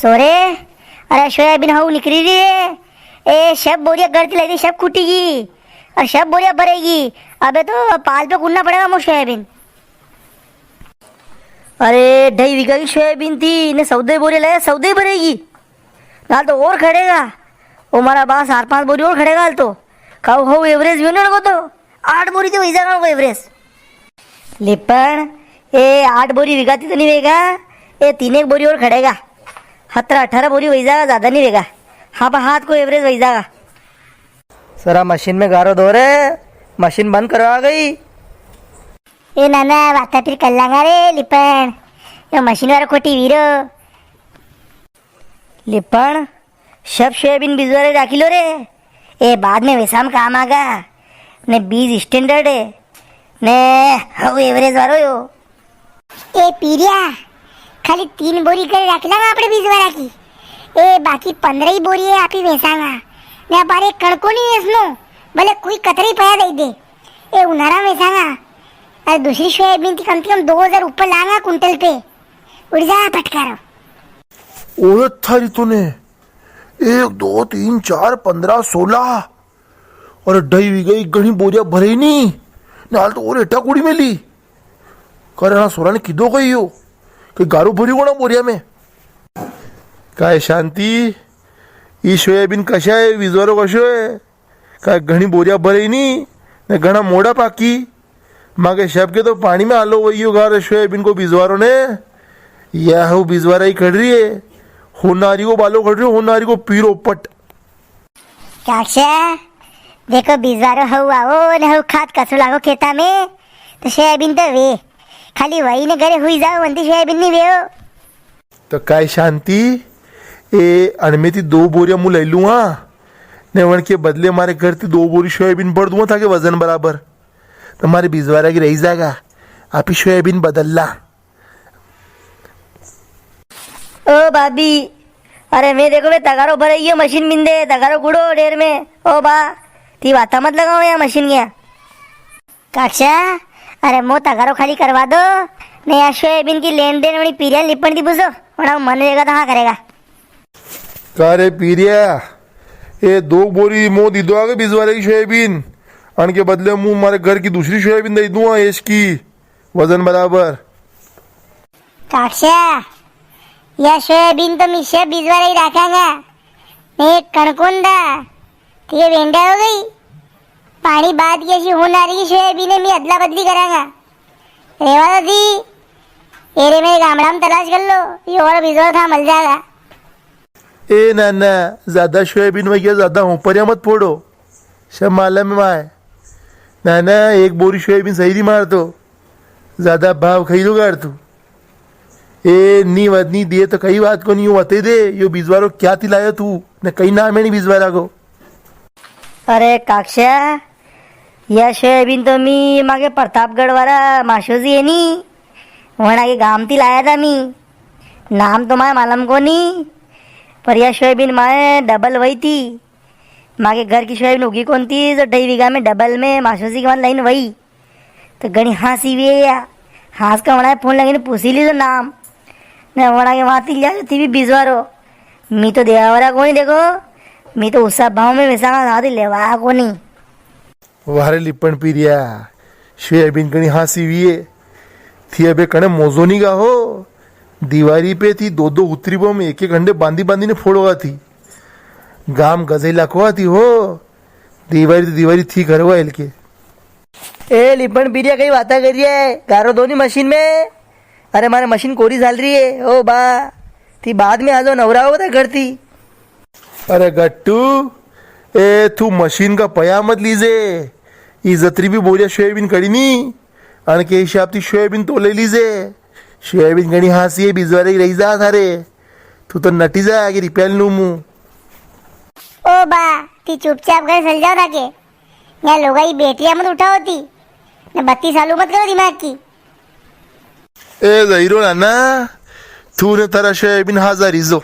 सोरे, अरे सोयाबीन हाउ निकली रही है। ए शब बोरिया गड़ती लगी, शब कुटेगी और शब बोरिया भरेगी। अबे तो पाल पे कूदना पड़ेगा मुझे सोयाबीन। अरे 2.5 बीघा की सोयाबीन थी ने 14 बोरी लाया, 14 भरेगी नाल तो और खड़ेगा। वो हमारा बास 4-5 बोरी और खड़ेगा हाल तो खाओ हो एवरेज भी ना तो 8 बोरी तो वही जाएगा एवरेज। लिपण ए 8 बोरी विगाती तो नहीं वेगा, ये 3-1 बोरी और खड़ेगा। 17-18 बोरी वही जाएगा, ज्यादा नहीं वेगा। हाँ पर हाथ को एवरेज वही जाएगा। सरा मशीन में गारो दो रे, मशीन बंद करवा गई। ए नाना वाता फिर कर लांगा रे लिपण, ये मशीन वाला खोटी वीरो। लिपण शब सोयाबीन बीजवारे राखी लो रे, ए बाद में वैसा में काम आगा ने। बीज स्टैंडर्ड है ने हाउ एवरेज वारो यो। ए पीरिया खाली 3 बोरी करे राखला આપણે બીજવારા की, ए बाकी 15 ही बोरी है आपी वेसांगा ने। अपारे कणको नहीं वेसनो, भले कोई कतरी पया दे दे। ए उनारा वेसांगा और दूसरी सोयाबीन की कम से कम 2000 ऊपर लांगा कुंटल पे। उड़ जा फटकारो। ओए थारी तूने 1 2 3 4 15 16 और 2.5 बीघा की घनी बोरिया भरे नहीं नाल तो और एटा कुड़ी में ली करे ना। सोरा ने किदो गई हो कि गारू भरी कोणा बोरिया में काय शांती। ई सोयाबीन कशा आहे, विजवारो कशो आहे काय घणी बोरिया भरे नहीं ने घना मोड़ा पाकी मागे शब के तो पानी में आलो वही हो गार सोयाबीन को बिजवारो ने। यह हो बिजवारा ही खड़ रही है, होनारी को बालो खड़ रही हो, होनारी को पीरो पट। काक्षा देखो बीजवारो हऊ आओ ने हऊ खाद कसो लागो खेता में तो सोयाबीन तो वे खाली वही ने घरे हुई जाओ वंती सोयाबीन नहीं वे हो। तो काय शांति ए अनमेती 2 बोरिया मुँह ले लूँ ने वन के बदले हमारे घर से 2 बोरी सोयाबीन भर दूंगा ताकि वजन बराबर तो हमारे बीजवारा की रही जाएगा। आप ही सोयाबीन बदल ला। ओ भाभी, अरे मैं देखो मैं तगारो भराई है मशीन बिंदे तगारो गुड़ो ढेर में। ओ बा ती वाता मत लगाओ यहाँ मशीन गया। काक्षा अरे मो तगारो खाली करवा दो ने यहाँ सोयाबीन की लेन देन वाली पीरिया लिपण दी बुझो वरना मन रहेगा तो हाँ करेगा। कारे पीरिया ये 2 बोरी मुँह दी दो आगे बीजवारे की सोयाबीन अन के बदले मुँह हमारे घर की दूसरी सोयाबीन दे दूंगा इसकी वजन बराबर। काक्षा यह सोयाबीन तो मिशे बीजवारा ही रखेगा ने कणकुंदा ये वेंडा हो गई। पानी बाद की ऐसी होना रही सोयाबीन में अदला बदली करांगा रेवा दी एरे में गामड़ा में तलाश कर लो, ये और बीजवारा था मिल जाएगा। ए नाना ज्यादा सोयाबीन में क्या ज्यादा हूँ पर मत फोड़ो सब माला में माए नाना। 1 बोरी सोयाबीन सही नहीं मार तो ज्यादा भाव खाई लो गाड़ तू। ए नी वदनी दिए तो कई बात को नहीं हो बते दे यो बीजवारो क्या तिलायो तू न कई नाम है नहीं बीजवारा को। अरे काक्षा यह सोयाबीन तो मी मागे प्रतापगढ़ वाला माशोजी है नी वहाँ के गांव ती लाया था मी। नाम तो माए मालूम को नहीं पर यह सोयाबीन माए डबल वही थी। मागे घर की सोयाबीन उगी कौन थी तो 2.5 बीघा में डबल में माशोजी की लाइन वही तो घनी हाँसी भी है। हाँस का वहाँ फोन लगे पूछी ली तो नाम ने वहाँ के वहाँ तिल थी भी बीजवारो। मी तो देवावरा को नहीं देखो, मी तो उस भाव में वैसा ना लेवा को नहीं। वारे लिपण पीरिया सोयाबीन कणी हाँसी हुई है थी अबे कने मोजोनी का हो दीवारी पे थी 2-2 उतरी बो में 1-1 अंडे बांधी बांधी ने फोड़ोगा थी गाम गजेला को थी हो दीवारी थी करवा एल के। ए लिपण पीरिया कई बात कर रही है गारो दोनी मशीन में। अरे मारे मशीन कोरी झाल रही है। ओ बा ती बाद में आ जाओ नवरा होता घर थी। अरे गट्टू ए तू मशीन का पया मत लीजे ई जतरी भी बोरिया सोयाबीन कड़ी नी अन के हिसाब थी सोयाबीन तो ले लीजे। सोयाबीन घनी हाँसी है बीजवारे की रही जा थारे तू तो नटी जा आगे रिपेयर लू मुँह। ओ बा ती चुपचाप घर चल जाओ ताके यहाँ लोग ही बेटियां मत उठा होती ने 32 सालों मत करो दिमाग की। ए जहीरो नाना तू ने तारा सोयाबीन हाजा रिजो